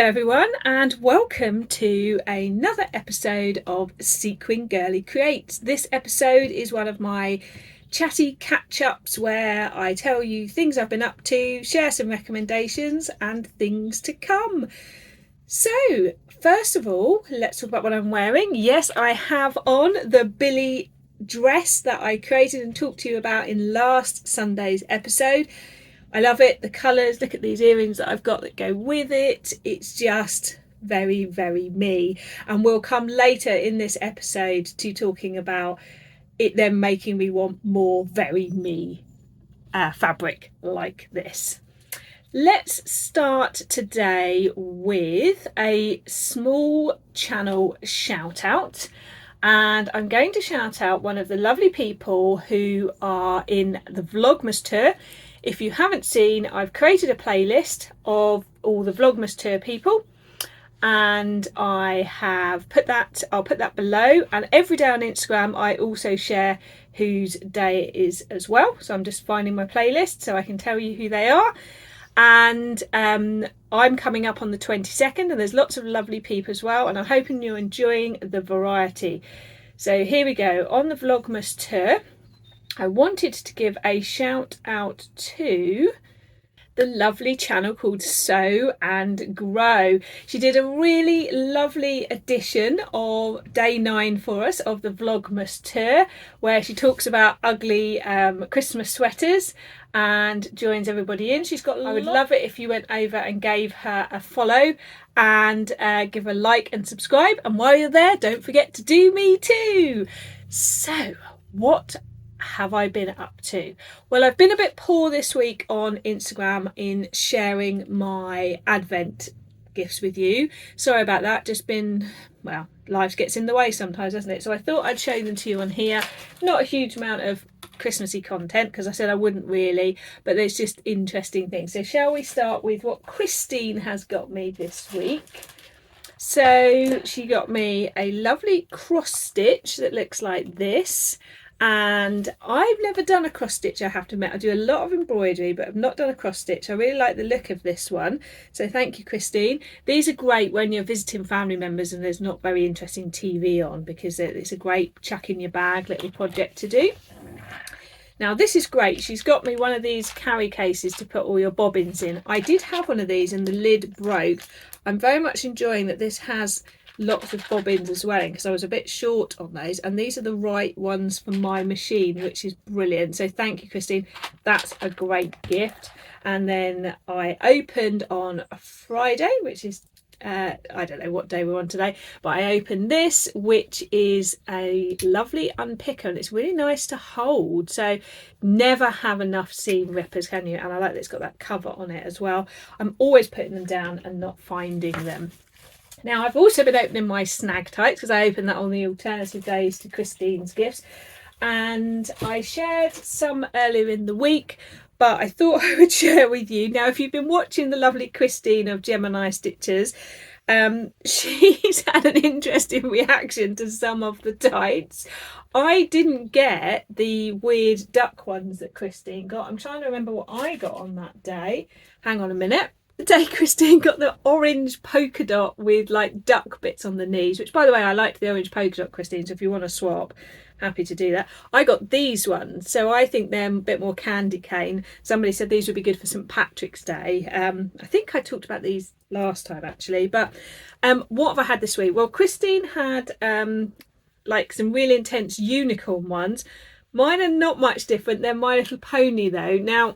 everyone, and welcome to another episode of Sequin Girly Creates. This episode is one of my chatty catch-ups where I tell you things I've been up to, share some recommendations and things to come. So, first of all, let's talk about what I'm wearing. Yes, I have on the Billy dress that I created and talked to you about in last Sunday's episode. I love it. The colours, look at these earrings that I've got that go with it. It's just very, very me. And we'll come later in this episode to talking about it then making me want more very me fabric like this. Let's start today with a small channel shout out. And I'm going to shout out one of the lovely people who are in the Vlogmas tour. If you haven't seen, I've created a playlist of all the Vlogmas tour people, and I'll put that below, and every day on Instagram I also share whose day it is as well. So I'm just finding my playlist so I can tell you who they are. And I'm coming up on the 22nd, and there's lots of lovely people as well, and I'm hoping you're enjoying the variety. So here we go. On the Vlogmas tour, I wanted to give a shout out to the lovely channel called Sew and Grow. She did a really lovely edition of day 9 for us of the Vlogmas tour, where she talks about ugly Christmas sweaters and joins everybody in. I would love it if you went over and gave her a follow and give a like and subscribe. And while you're there, don't forget to do me too. So what have I been up to? Well, I've been a bit poor this week on Instagram in sharing my Advent gifts with you. Sorry about that. Just been, well, life gets in the way sometimes, doesn't it? So I thought I'd show them to you on here. Not a huge amount of Christmassy content because I said I wouldn't really, but there's just interesting things. So shall we start with what Christine has got me this week? So she got me a lovely cross stitch that looks like this. And I've never done a cross stitch, I have to admit. I do a lot of embroidery, but I've not done a cross stitch. I really like the look of this one. So thank you, Christine. These are great when you're visiting family members and there's not very interesting TV on, because it's a great chuck in your bag little project to do. Now this is great. She's got me one of these carry cases to put all your bobbins in. I did have one of these and the lid broke. I'm very much enjoying that this has lots of bobbins as well, because I was a bit short on those, and these are the right ones for my machine, which is brilliant. So thank you, Christine. That's a great gift. And then I opened on a Friday, which is I don't know what day we're on today, but I opened this, which is a lovely unpicker, and it's really nice to hold. So never have enough seam rippers, can you? And I like that it's got that cover on it as well. I'm always putting them down and not finding them. Now, I've also been opening my snag tights, because I opened that on the alternative days to Christine's gifts, and I shared some earlier in the week, but I thought I would share with you. Now, if you've been watching the lovely Christine of Gemini Stitchers, she's had an interesting reaction to some of the tights. I didn't get the weird duck ones that Christine got. I'm trying to remember what I got on that day. Hang on a minute. The day Christine got the orange polka dot with like duck bits on the knees, which by the way, I liked the orange polka dot, Christine, so if you want to swap, happy to do that. I got these ones, so I think they're a bit more candy cane. Somebody said these would be good for St Patrick's Day. I think I talked about these last time actually, but what have I had this week? Well, Christine had like some really intense unicorn ones. Mine are not much different. They're My Little Pony though. Now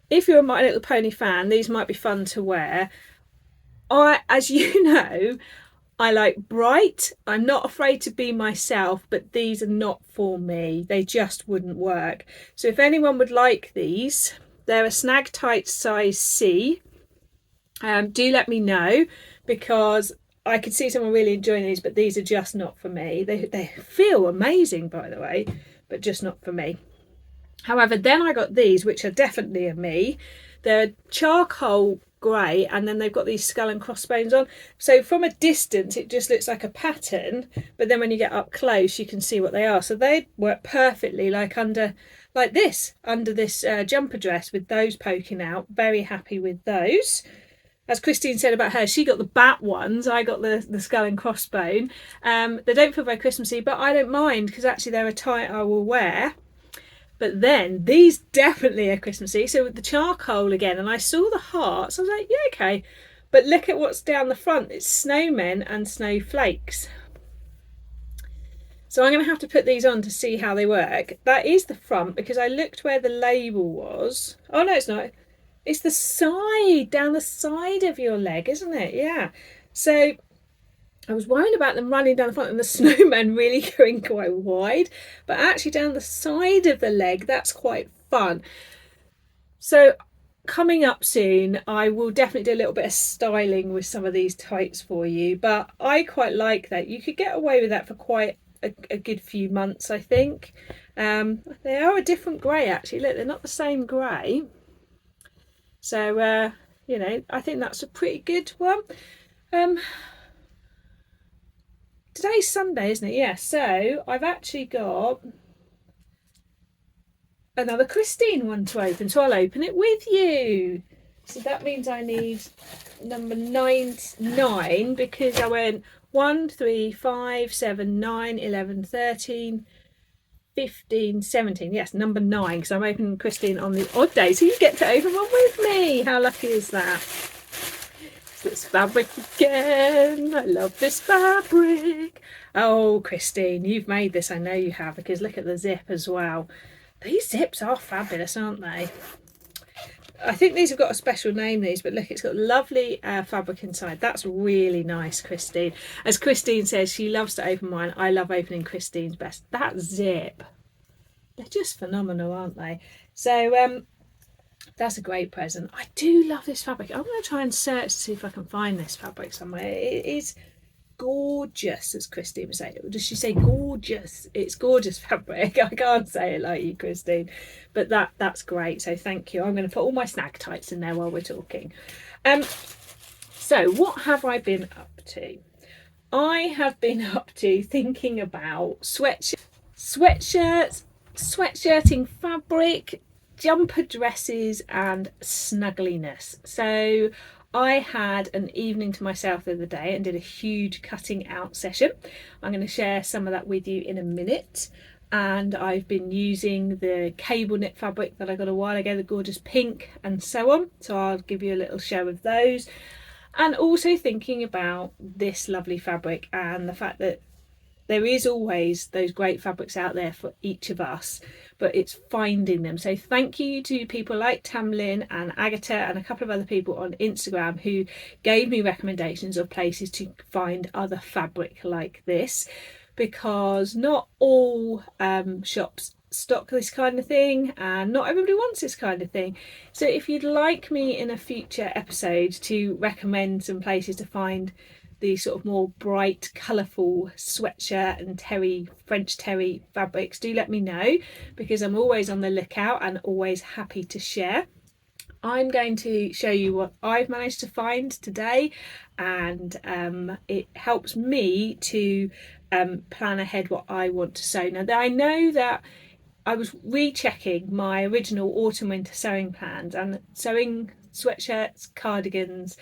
if you're a My Little Pony fan, these might be fun to wear. As you know, I like bright. I'm not afraid to be myself, but these are not for me. They just wouldn't work. So if anyone would like these, they're a snag tight size C. Do let me know, because I could see someone really enjoying these, but these are just not for me. They feel amazing, by the way, but just not for me. However, then I got these, which are definitely a me. They're charcoal grey, and then they've got these skull and crossbones on. So from a distance, it just looks like a pattern, but then when you get up close, you can see what they are. So they work perfectly under this jumper dress with those poking out. Very happy with those. as Christine said about her, she got the bat ones. I got the skull and crossbone. They don't feel very Christmassy, but I don't mind because actually they're a tie I will wear. But then these definitely are Christmassy. So with the charcoal again, and I saw the hearts, I was like, yeah, okay. But look at what's down the front. It's snowmen and snowflakes. So I'm going to have to put these on to see how they work. That is the front because I looked where the label was. Oh, no, it's not. It's the side, down the side of your leg, isn't it? Yeah. So I was worried about them running down the front and the snowman really going quite wide. But actually down the side of the leg, that's quite fun. So coming up soon, I will definitely do a little bit of styling with some of these tights for you. But I quite like that. You could get away with that for quite a good few months, I think. They are a different grey, actually. Look, they're not the same grey. So, you know, I think that's a pretty good one. Today's Sunday, isn't it? Yeah, so I've actually got another Christine one to open. So I'll open it with you. So that means I need number 9 because I went 1, 3, 5, 7, 9, 11, 13, 15, 17. Yes, number 9 because I'm opening Christine on the odd day. So you get to open one with me. How lucky is that? It's this fabric again. I love this fabric. Oh, Christine, you've made this. I know you have because look at the zip as well. These zips are fabulous, aren't they? I think these have got a special name, these, but look, it's got lovely fabric inside. That's really nice, Christine. As Christine says, she loves to open mine. I love opening Christine's best. That zip, they're just phenomenal, aren't they? So that's a great present. I do love this fabric. I'm going to try and search to see if I can find this fabric somewhere. It is gorgeous, as Christine would say. Does she say gorgeous? It's gorgeous fabric. I can't say it like you, Christine, but that's great. So thank you. I'm going to put all my snag tights in there while we're talking. So what have I been up to? I have been up to thinking about sweatshirts, sweatshirting fabric, jumper dresses and snuggliness. So I had an evening to myself the other day and did a huge cutting out session. I'm going to share some of that with you in a minute. And I've been using the cable knit fabric that I got a while ago, the gorgeous pink and so on. So I'll give you a little show of those. And also thinking about this lovely fabric and the fact that there is always those great fabrics out there for each of us, but it's finding them. So thank you to people like Tamlin and Agatha and a couple of other people on Instagram who gave me recommendations of places to find other fabric like this, because not all shops stock this kind of thing and not everybody wants this kind of thing. So if you'd like me in a future episode to recommend some places to find the sort of more bright, colourful sweatshirt and French terry fabrics, do let me know, because I'm always on the lookout and always happy to share. I'm going to show you what I've managed to find today, and it helps me to plan ahead what I want to sew. Now, I know that I was rechecking my original autumn-winter sewing plans, and sewing sweatshirts, cardigans,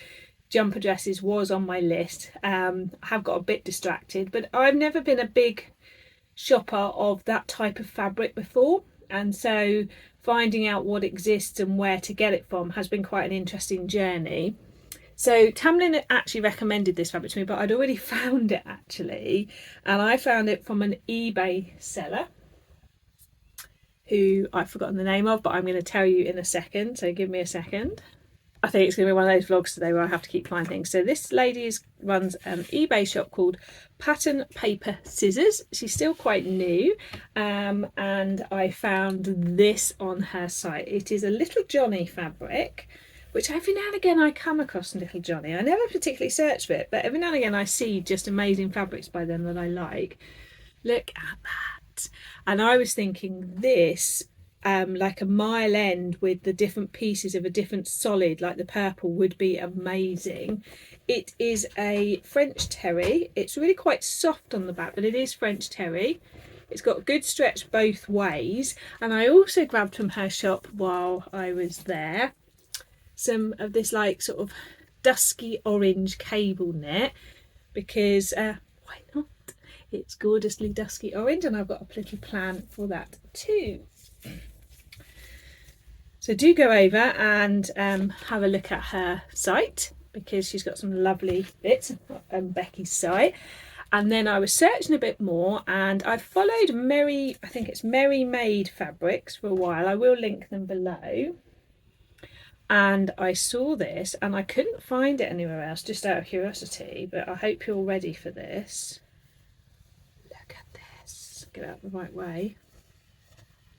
jumper dresses was on my list. I have got a bit distracted, but I've never been a big shopper of that type of fabric before, and so finding out what exists and where to get it from has been quite an interesting journey. So Tamlin actually recommended this fabric to me, but I'd already found it actually, and I found it from an eBay seller who I've forgotten the name of, but I'm going to tell you in a second, so give me a second. I think it's going to be one of those vlogs today where I have to keep finding things. So this lady runs an eBay shop called Pattern Paper Scissors. She's still quite new, and I found this on her site. It is a Little Johnny fabric, which every now and again I come across Little Johnny. I never particularly search for it, but every now and again I see just amazing fabrics by them that I like. Look at that. And I was thinking this, like a mile end with the different pieces of a different solid like the purple would be amazing. It is a French terry. It's really quite soft on the back, but it is French terry. It's got good stretch both ways. And I also grabbed from her shop while I was there some of this like sort of dusky orange cable knit because why not? It's gorgeously dusky orange, and I've got a little plan for that too. So do go over and have a look at her site, because she's got some lovely bits on Becky's site. And then I was searching a bit more, and I followed I think it's Merry Made Fabrics for a while. I will link them below. And I saw this and I couldn't find it anywhere else, just out of curiosity, but I hope you're ready for this. Look at this. Get out the right way.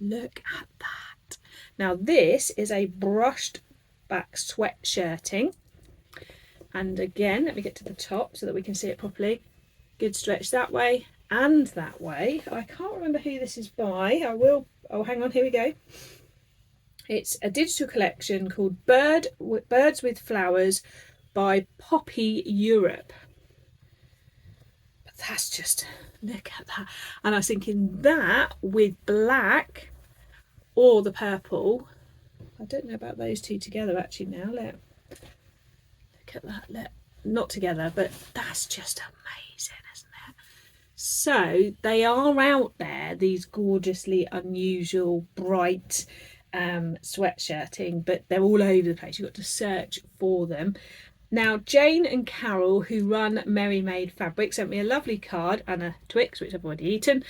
Look at that. Now this is a brushed back sweatshirting. And again, let me get to the top so that we can see it properly. Good stretch that way and that way. I can't remember who this is by. Oh, hang on, here we go. It's a digital collection called Birds with Flowers by Poppy Europe. But that's just, look at that. And I was thinking that with black or the purple. I don't know about those two together actually now. Look at that. Not together, but that's just amazing, isn't it? So they are out there, these gorgeously unusual, bright sweatshirting, but they're all over the place. You've got to search for them. Now Jane and Carol, who run Merry Made Fabrics, sent me a lovely card and a Twix, which I've already eaten,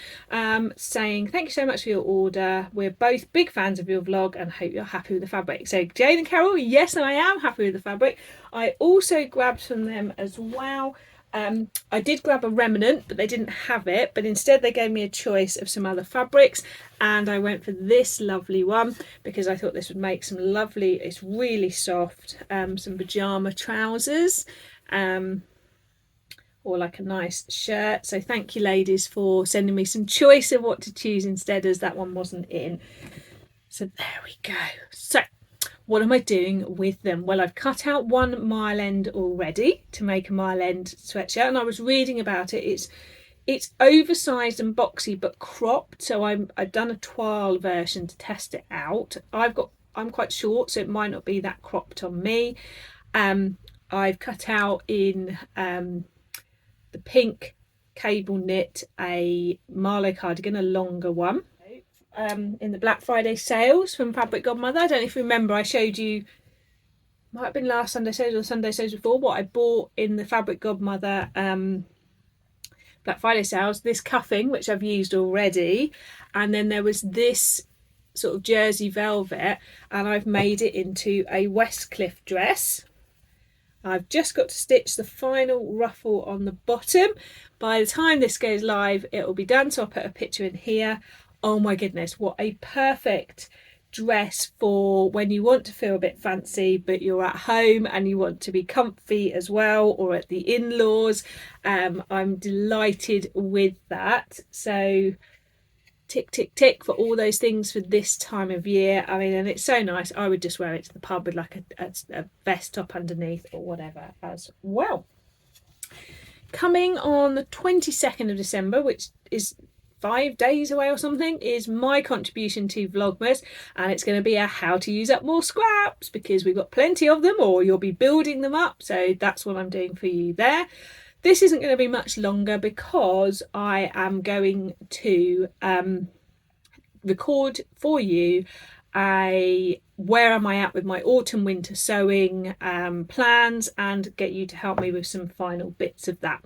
saying thank you so much for your order. We're both big fans of your vlog and hope you're happy with the fabric. So Jane and Carol, yes, I am happy with the fabric. I also grabbed from them as well. I did grab a remnant, but they didn't have it, but instead they gave me a choice of some other fabrics, and I went for this lovely one because I thought this would make some lovely, it's really soft, some pyjama trousers, or like a nice shirt. So thank you ladies for sending me some choice of what to choose instead, as that one wasn't in. So there we go. So what am I doing with them? Well, I've cut out one mile end already to make a mile end sweatshirt, and I was reading about it. It's oversized and boxy but cropped, so I've done a trial version to test it out. I'm quite short, so it might not be that cropped on me. I've cut out in the pink cable knit a Marlo cardigan, a longer one. In the Black Friday sales from Fabric Godmother. I don't know if you remember, I showed you, might have been last Sunday sales or Sunday sales before, what I bought in the Fabric Godmother Black Friday sales. This cuffing, which I've used already, and then there was this sort of jersey velvet, and I've made it into a Westcliff dress. I've just got to stitch the final ruffle on the bottom. By the time this goes live, it will be done, so I'll put a picture in here. Oh my goodness, what a perfect dress for when you want to feel a bit fancy, but you're at home and you want to be comfy as well, or at the in-laws. I'm delighted with that. So tick, tick, tick for all those things for this time of year. I mean, and it's so nice. I would just wear it to the pub with like a vest top underneath or whatever as well. Coming on the 22nd of December, which is 5 days away or something, is my contribution to Vlogmas, and it's going to be a how to use up more scraps, because we've got plenty of them, or you'll be building them up. So that's what I'm doing for you there. This isn't going to be much longer because I am going to record for you where am I at with my autumn winter sewing plans, and get you to help me with some final bits of that.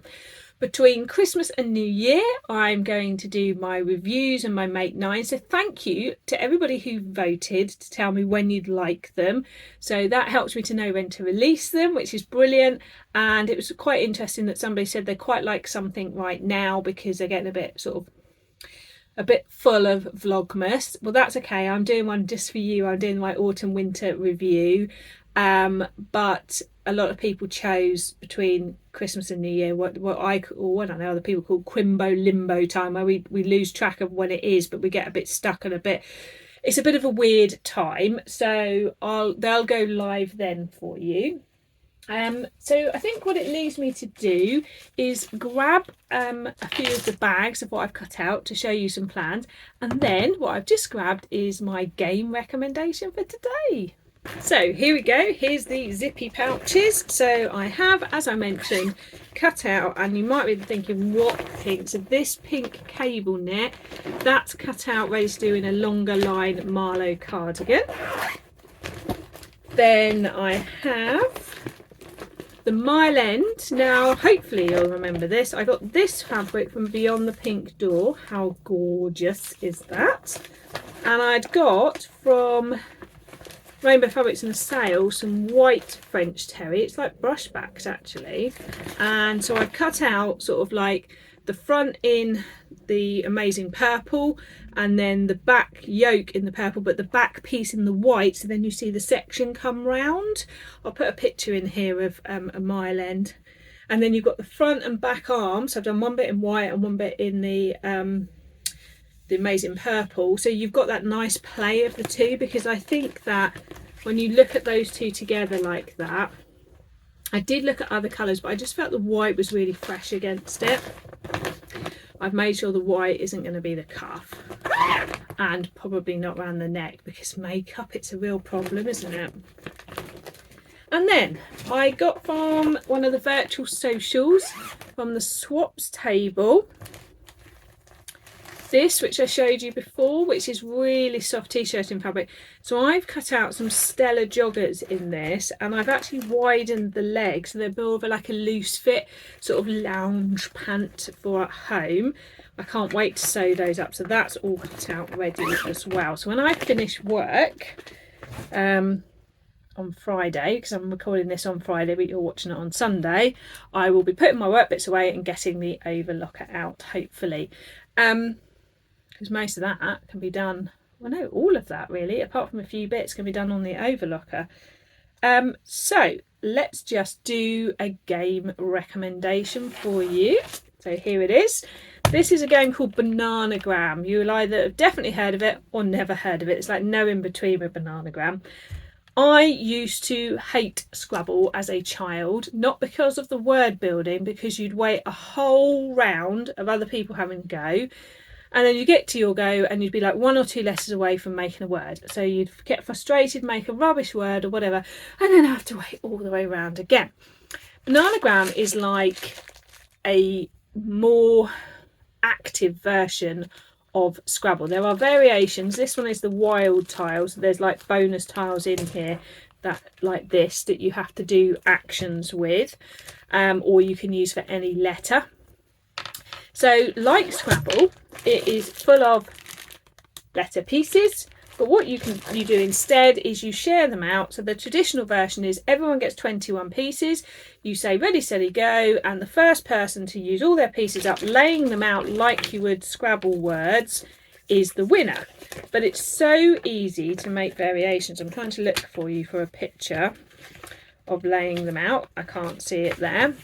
Between Christmas and New Year, I'm going to do my reviews and my Make 9. So thank you to everybody who voted to tell me when you'd like them. So that helps me to know when to release them, which is brilliant. And it was quite interesting that somebody said they quite like something right now because they're getting a bit full of Vlogmas. Well, that's okay. I'm doing one just for you. I'm doing my autumn winter review. But a lot of people chose between Christmas and New Year what I don't know, other people call Quimbo limbo time, where we lose track of when it is, but we get a bit stuck and it's a bit of a weird time. So they'll go live then for you. So I think what it leaves me to do is grab a few of the bags of what I've cut out to show you some plans, and then what I've just grabbed is my game recommendation for today. So here we go, here's the zippy pouches. So I have, as I mentioned, cut out, and you might be thinking what pink. So this pink cable knit, that's cut out ready to do in a longer line Marlo cardigan. Then I have the Mile End. Now hopefully you'll remember this. I got this fabric from Beyond the Pink Door. How gorgeous is that? And I'd got from Rainbow Fabrics in a sale some white French terry. It's like brushbacks actually, and so I've cut out sort of like the front in the amazing purple and then the back yoke in the purple, but the back piece in the white, so then you see the section come round. I'll put a picture in here of a Mile End, and then you've got the front and back arms. So I've done one bit in white and one bit in the amazing purple, so you've got that nice play of the two, because I think that when you look at those two together like that, I did look at other colours, but I just felt the white was really fresh against it. I've made sure the white isn't going to be the cuff, and probably not around the neck, because makeup, it's a real problem, isn't it? And then I got from one of the virtual socials, from the swaps table, this, which I showed you before, which is really soft t-shirting fabric. So I've cut out some Stella joggers in this, and I've actually widened the legs, so they're more of like a loose fit sort of lounge pant for at home. I can't wait to sew those up, so that's all cut out ready as well. So when I finish work on Friday, because I'm recording this on Friday but you're watching it on Sunday, I will be putting my work bits away and getting the overlocker out, hopefully. Because most of that can be done, well no, all of that really, apart from a few bits, can be done on the overlocker. So let's just do a game recommendation for you. So here it is. This is a game called Bananagram. You'll either have definitely heard of it or never heard of it. It's like no in between with Bananagram. I used to hate Scrabble as a child, not because of the word building, because you'd wait a whole round of other people having a go, and then you get to your go and you'd be like 1 or 2 letters away from making a word. So you'd get frustrated, make a rubbish word or whatever, and then have to wait all the way around again. Bananagram is like a more active version of Scrabble. There are variations. This one is the wild tiles. There's like bonus tiles in here that like this that you have to do actions with, or you can use for any letter. So like Scrabble, it is full of letter pieces, but what you do instead is you share them out. So the traditional version is everyone gets 21 pieces. You say ready, steady, go, and the first person to use all their pieces up, laying them out like you would Scrabble words, is the winner. But it's so easy to make variations. I'm trying to look for you for a picture of laying them out. I can't see it there.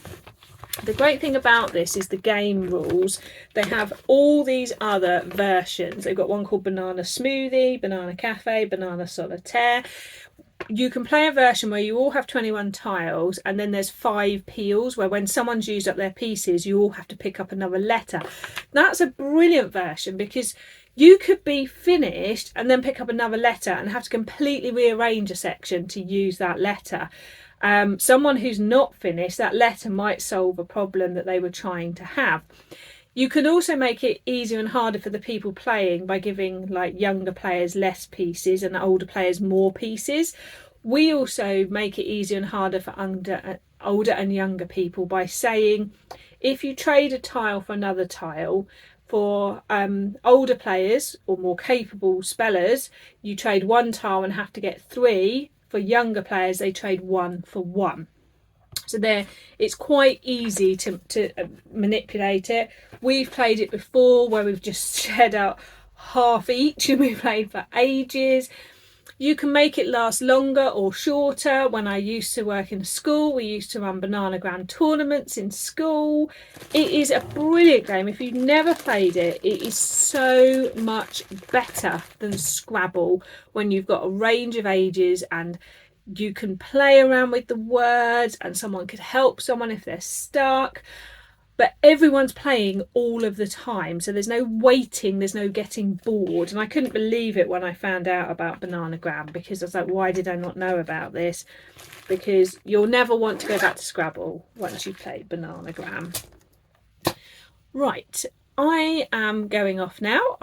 The great thing about this is the game rules. They have all these other versions. They've got one called Banana Smoothie, Banana Cafe, Banana Solitaire. You can play a version where you all have 21 tiles, and then there's 5 peels where when someone's used up their pieces, you all have to pick up another letter. That's a brilliant version, because you could be finished and then pick up another letter and have to completely rearrange a section to use that letter. Someone who's not finished, that letter might solve a problem that they were trying to have. You can also make it easier and harder for the people playing by giving like younger players less pieces and older players more pieces. We also make it easier and harder for older and younger people by saying, if you trade a tile for another tile, for older players or more capable spellers, you trade 1 tile and have to get 3. For younger players, they trade 1 for 1. So there, it's quite easy to manipulate it. We've played it before where we've just shared out half each and we've played for ages. You can make it last longer or shorter. When I used to work in school, we used to run Bananagram tournaments in school. It is a brilliant game. If you've never played it, it is so much better than Scrabble when you've got a range of ages and you can play around with the words and someone could help someone if they're stuck. but everyone's playing all of the time, so there's no waiting, there's no getting bored. And I couldn't believe it when I found out about Bananagram, because I was like, why did I not know about this? Because you'll never want to go back to Scrabble once you've played Bananagram. Right, I am going off now.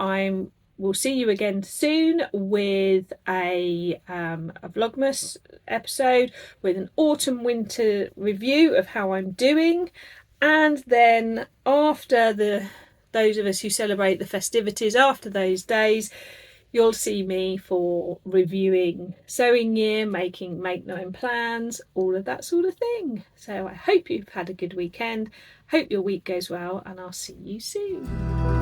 We'll see you again soon with a Vlogmas episode with an autumn winter review of how I'm doing. And then after those of us who celebrate the festivities, after those days, you'll see me for reviewing sewing year, make known plans, all of that sort of thing. So I hope you've had a good weekend. Hope your week goes well, and I'll see you soon.